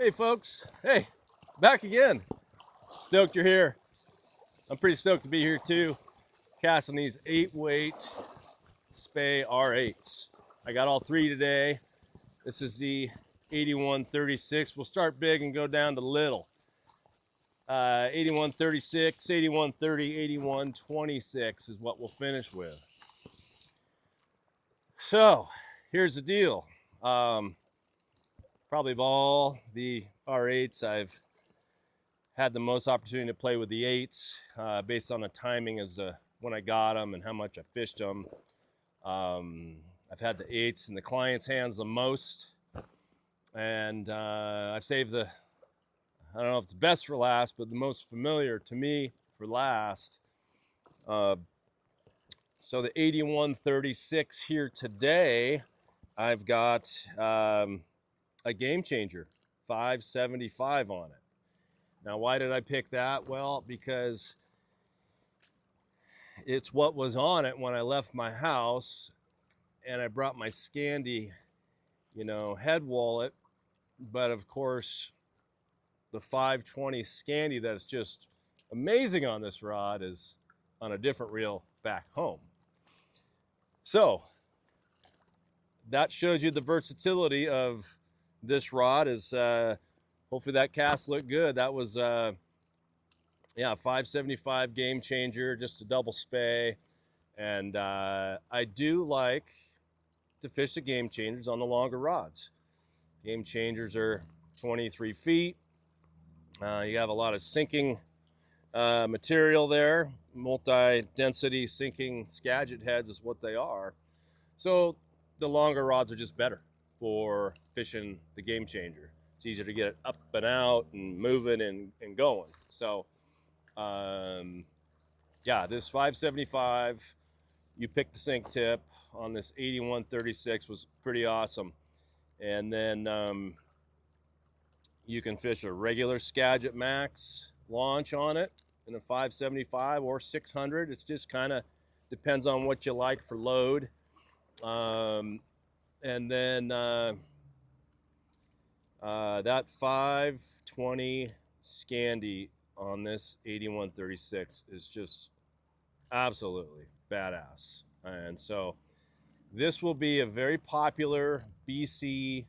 Hey folks, hey, back again. Stoked you're here. I'm pretty stoked to be here too. Casting these 8-weight Spey R8s. I got all three today. This is the 8136. We'll start big and go down to little. 8136, 8130, 8126 is what we'll finish with. So, here's the deal. Probably of all the R8s, I've had the most opportunity to play with the 8s based on the timing as when I got them and how much I fished them. I've had the 8s in the client's hands the most, and I've saved I don't know if it's best for last, but the most familiar to me for last. So the 8136 here today, I've got a game changer, 575 on it. Now, why did I pick that? Well, because it's what was on it when I left my house, and I brought my Scandi, head wallet. But of course, the 520 Scandi that's just amazing on this rod is on a different reel back home. So that shows you the versatility of this rod. Is hopefully that cast looked good. That was 575 game changer, just a double Spey. And I do like to fish the game changers on the longer rods. Game changers are 23 feet. You have a lot of sinking material there. Multi-density sinking Skagit heads is what they are. So the longer rods are just better for fishing the game changer. It's easier to get it up and out and moving and going. So this 575, you picked the sink tip on this 8136 was pretty awesome. And then you can fish a regular Skagit Max launch on it in a 575 or 600. It just kind of depends on what you like for load. And then that 520 Scandi on this 8136 is just absolutely badass. And so this will be a very popular BC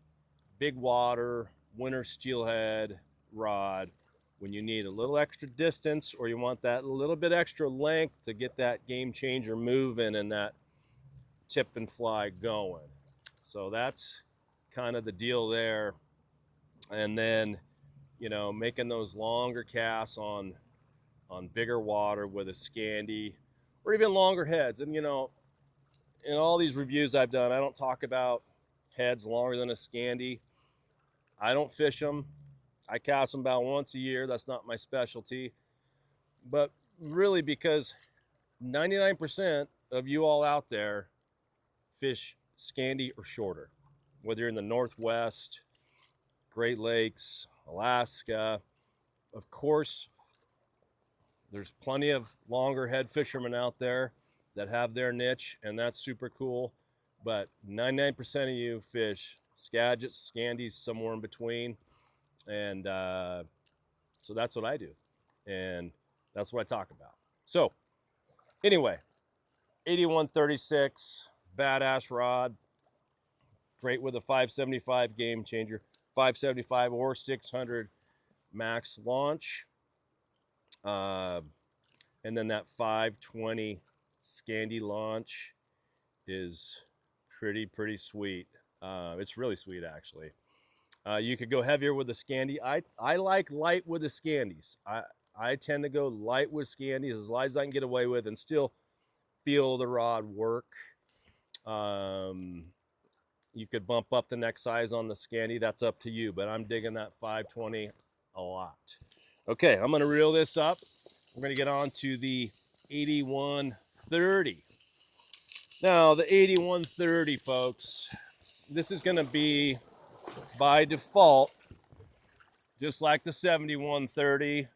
big water winter steelhead rod when you need a little extra distance or you want that little bit extra length to get that game changer moving and that tip and fly going. So that's kind of the deal there. And then, making those longer casts on bigger water with a Scandi or even longer heads. And, in all these reviews I've done, I don't talk about heads longer than a Scandi. I don't fish them. I cast them about once a year. That's not my specialty. But really, because 99% of you all out there fish Scandi or shorter, whether you're in the Northwest, Great Lakes, Alaska. Of course, there's plenty of longer head fishermen out there that have their niche, and that's super cool. But 99% of you fish Skagit, Scandis, somewhere in between. And so that's what I do. And that's what I talk about. So anyway, 8136, badass rod. Great with a 575 game changer, 575 or 600 max launch. And then that 520 Scandi launch is pretty sweet. It's really sweet, actually. You could go heavier with the Scandi. I like light with the Scandis. I tend to go light with Scandis as light as I can get away with and still feel the rod work. You could bump up the neck size on the Scandi. That's up to you, but I'm digging that 520 a lot. Okay, I'm going to reel this up. We're going to get on to the 8130. Now, the 8130, folks, this is going to be by default, just like the 7130,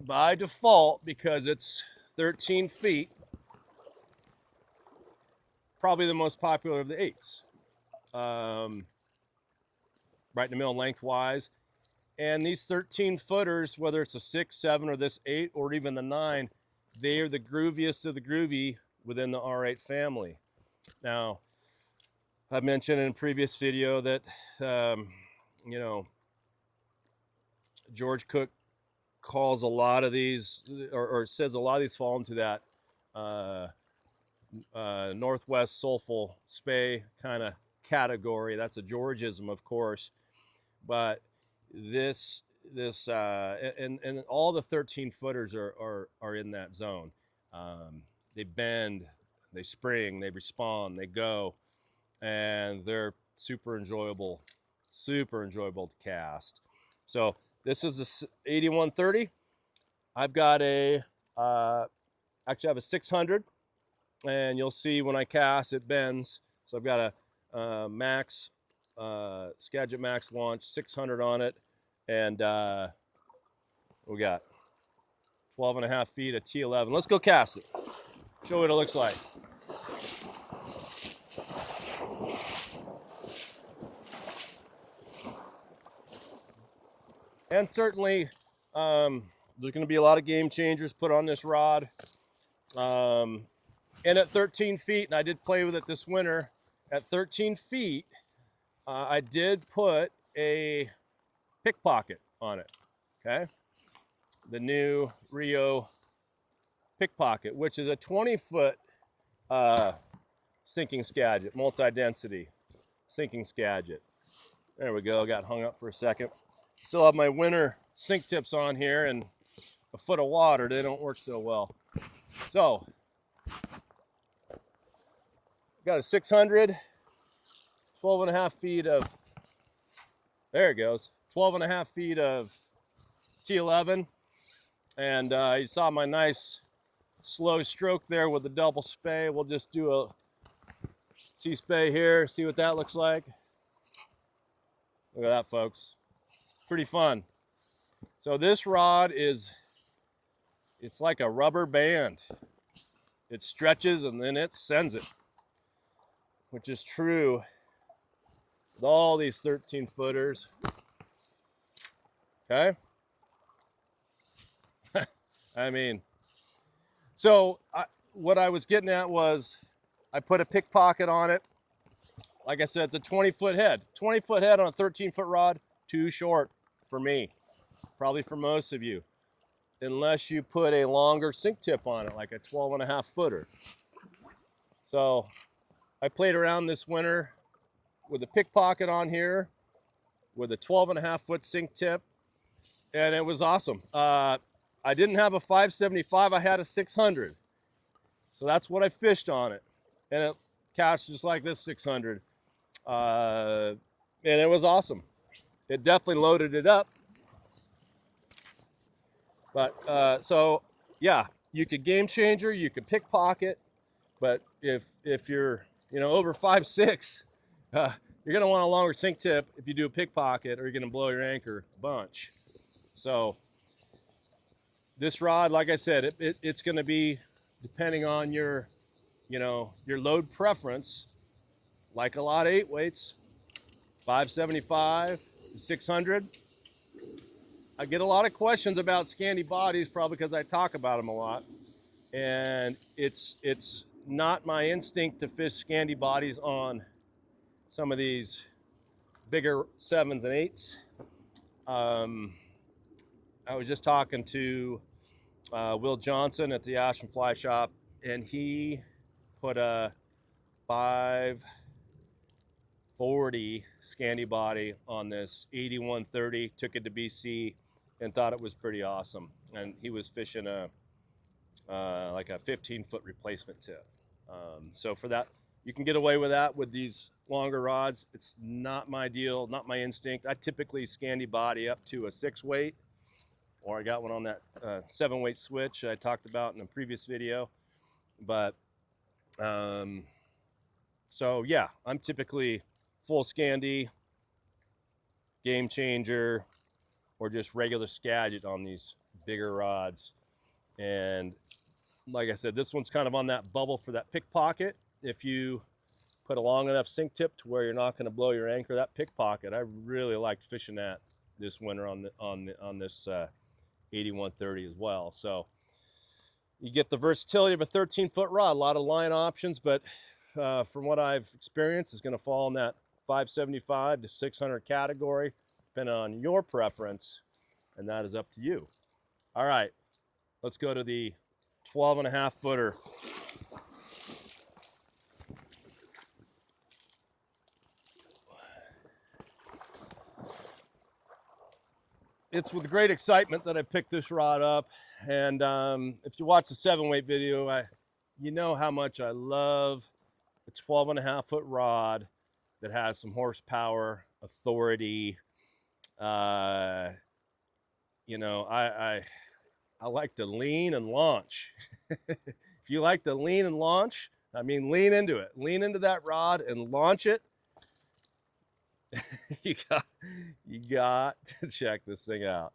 by default, because it's 13 feet, probably the most popular of the 8s. right in the middle lengthwise. And these 13 footers, whether it's a 6, 7, or this 8, or even the 9, they are the grooviest of the groovy within the R8 family. Now, I mentioned in a previous video that, you know, George Cook calls a lot of these, or says a lot of these fall into that Northwest Soulful Spey kind of category. That's a Georgism, of course, but and all the 13 footers are in that zone. They bend, they spring, they respond, they go, and they're super enjoyable to cast. So this is the 8130. I've got a actually I have a 600, and you'll see when I cast it bends. So I've got a Max Skagit Max launch 600 on it, and we got 12.5 feet of T11. Let's go cast it. Show what it looks like. And certainly, there's going to be a lot of game changers put on this rod. And at 13 feet, and I did play with it this winter, at 13 feet, I did put a pickpocket on it, okay? The new Rio pickpocket, which is a 20-foot sinking Skagit, multi-density sinking Skagit. There we go, got hung up for a second. Still have my winter sink tips on here, and a foot of water, they don't work so well. So, got a 600, 12.5 feet of, there it goes, 12.5 feet of T11. And you saw my nice slow stroke there with the double spey. We'll just do a Sage Spey here, see what that looks like. Look at that, folks. Pretty fun. So this rod it's like a rubber band. It stretches and then it sends it, which is true with all these 13 footers. Okay. I mean, so what I was getting at was I put a pickpocket on it. Like I said, it's a 20-foot head. 20-foot head on a 13-foot rod, too short for me. Probably for most of you. Unless you put a longer sink tip on it, like a 12.5 footer. So I played around this winter with a pickpocket on here with a 12.5 foot sink tip, and it was awesome. I didn't have a 575, I had a 600. So that's what I fished on it. And it cast just like this 600. And it was awesome. It definitely loaded it up. But so yeah, you could game changer, you could pickpocket, but if you're over 5'6", you're gonna want a longer sink tip if you do a pickpocket, or you're gonna blow your anchor a bunch. So this rod, like I said, it's gonna be depending on your load preference, like a lot of 8 weights, 575, 600. I get a lot of questions about Scandi bodies, probably because I talk about them a lot. And it's not my instinct to fish Scandi bodies on some of these bigger 7s and 8s. I was just talking to Will Johnson at the Ash and Fly Shop, and he put a 540 Scandi body on this 8130, took it to BC, and thought it was pretty awesome. And he was fishing like a 15-foot replacement tip. So for that, you can get away with that with these longer rods. It's not my deal, not my instinct. I typically Scandi body up to a 6 weight, or I got one on that 7 weight switch I talked about in a previous video. But so yeah, I'm typically full Scandi, game changer, or just regular Skagit on these bigger rods. And like I said, this one's kind of on that bubble for that pickpocket. If you put a long enough sink tip to where you're not going to blow your anchor. That pickpocket, I really liked fishing that this winter on this 8130 as well. So you get the versatility of a 13-foot rod, a lot of line options, but from what I've experienced, it's going to fall in that 575 to 600 category, depending on your preference, and that is up to you. All right, let's go to the 12.5 footer. It's with great excitement that I picked this rod up, and if you watch the 7-weight video, you know how much I love a 12.5 foot rod that has some horsepower, authority. You know, I like to lean and launch. If you like to lean and launch, I mean, lean into it. Lean into that rod and launch it. you got to check this thing out.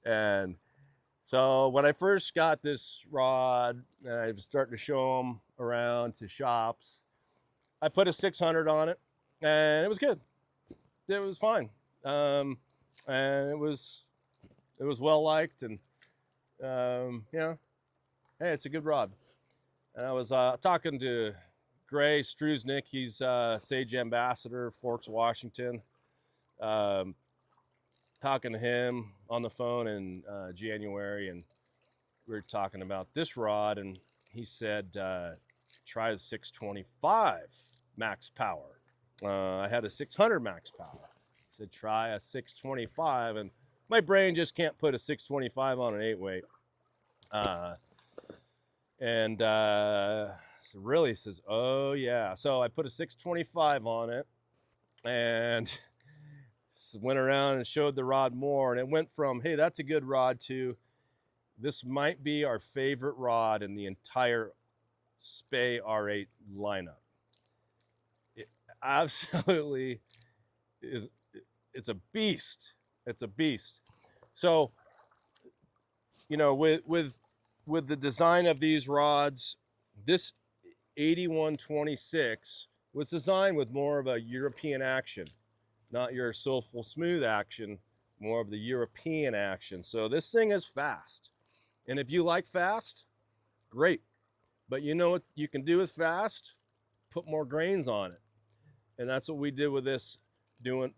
And so when I first got this rod, and I was starting to show them around to shops, I put a 600 on it, and it was good. It was fine, and it was well liked, and you know, hey, it's a good rod. And I was talking to Gray Struznik, he's Sage ambassador, Forks, Washington. Talking to him on the phone in January, and we were talking about this rod, and he said, try the 625 max power. I had a 600 max power. He said, try a 625, and my brain just can't put a 625 on an 8-weight. So really says, oh yeah. So I put a 625 on it, and went around and showed the rod more, and it went from, hey, that's a good rod, to this might be our favorite rod in the entire Spey R8 lineup. It absolutely is. It's a beast. It's a beast. So, you know, with the design of these rods, this 8126 was designed with more of a European action, not your soulful smooth action, more of the European action. So this thing is fast. And if you like fast, great. But you know what you can do with fast? Put more grains on it. And that's what we did with this,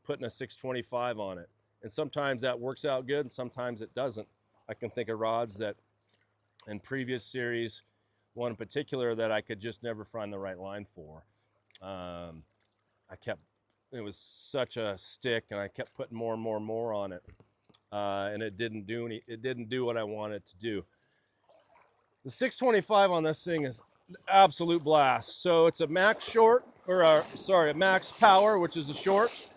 putting a 625 on it. And sometimes that works out good, and sometimes it doesn't. I can think of rods that in previous series, one in particular that I could just never find the right line for. It was such a stick, and I kept putting more and more and more on it. And it didn't do what I wanted to do. The 625 on this thing is an absolute blast. So it's a max short, or a max power, which is a short.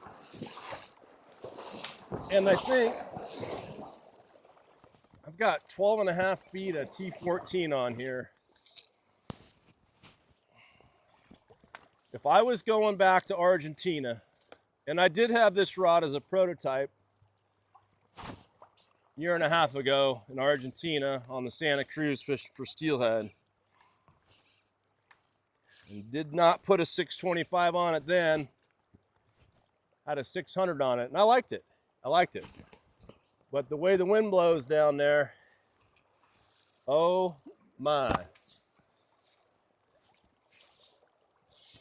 And I think I've got 12.5 feet of T14 on here. If I was going back to Argentina, and I did have this rod as a prototype a year and a half ago in Argentina on the Santa Cruz fishing for steelhead, and did not put a 625 on it then, had a 600 on it, and I liked it. But the way the wind blows down there, oh my.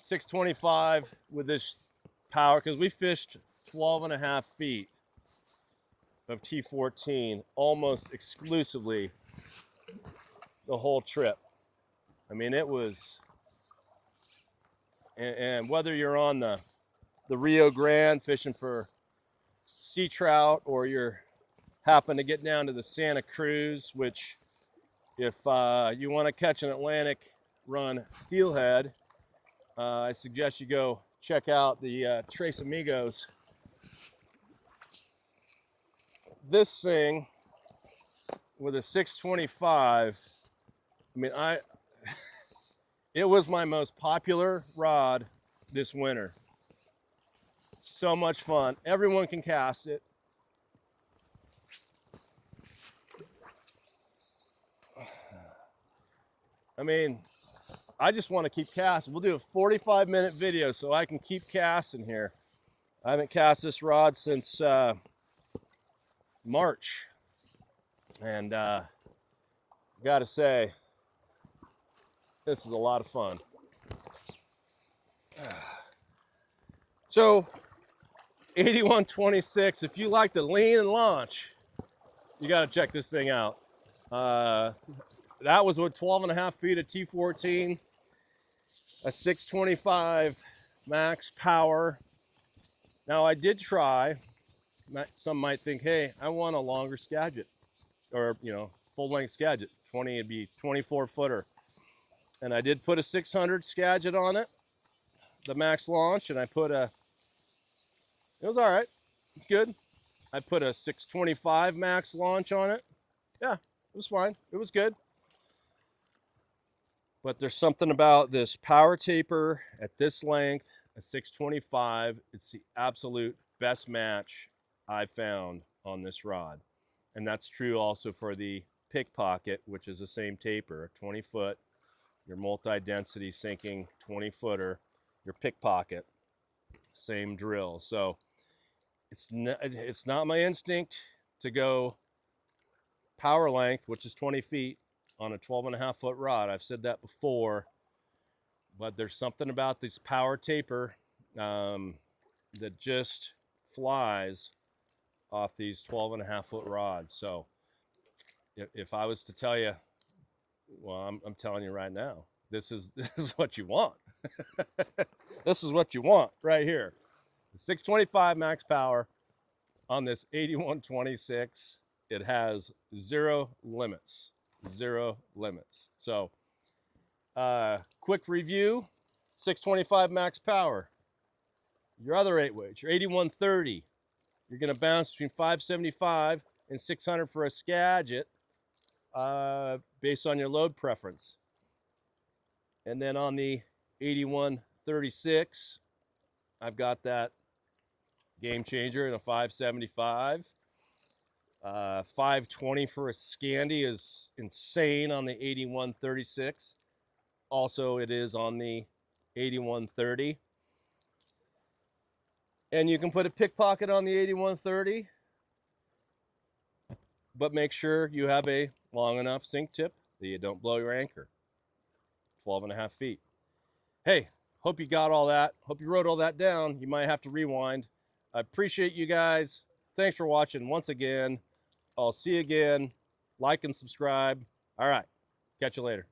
625 with this power, because we fished 12.5 feet of T14 almost exclusively the whole trip. I mean, it was, and whether you're on the Rio Grande fishing for sea trout, or you're happen to get down to the Santa Cruz, which if you want to catch an Atlantic run steelhead, I suggest you go check out the Tres Amigos. This thing with a 625, I mean, it was my most popular rod this winter. So much fun. Everyone can cast it. I mean, I just want to keep casting. We'll do a 45-minute video so I can keep casting here. I haven't cast this rod since March. And gotta say, this is a lot of fun. So 8126, if you like to lean and launch, you got to check this thing out. That was with 12.5 feet of T14, a 625 max power. Now I did try, some might think, hey, I want a longer Skagit, or, you know, full length Skagit, 20, it'd be 24 footer. And I did put a 600 Skagit on it, the max launch, and I put it was all right, it's good. I put a 625 max launch on it. Yeah, it was fine, it was good. But there's something about this power taper at this length, a 625, it's the absolute best match I've found on this rod. And that's true also for the pickpocket, which is the same taper, a 20 foot, your multi-density sinking 20 footer, your pickpocket, same drill. So it's not my instinct to go power length, which is 20 feet on a 12.5 foot rod. I've said that before, but there's something about this power taper that just flies off these 12.5 foot rods. So if I was to tell you, well, I'm telling you right now, this is what you want. This is what you want right here. 625 max power on this 8126. It has zero limits. So quick review, 625 max power. Your other 8 weights, your 8130, you're going to bounce between 575 and 600 for a Skagit based on your load preference. And then on the 8136, I've got that game changer in a 575. 520 for a Scandi is insane on the 8136. Also, it is on the 8130. And you can put a pickpocket on the 8130, but make sure you have a long enough sink tip that you don't blow your anchor. 12.5 feet. Hey, hope you got all that. Hope you wrote all that down. You might have to rewind. I appreciate you guys. Thanks for watching once again. I'll see you again. Like and subscribe. All right. Catch you later.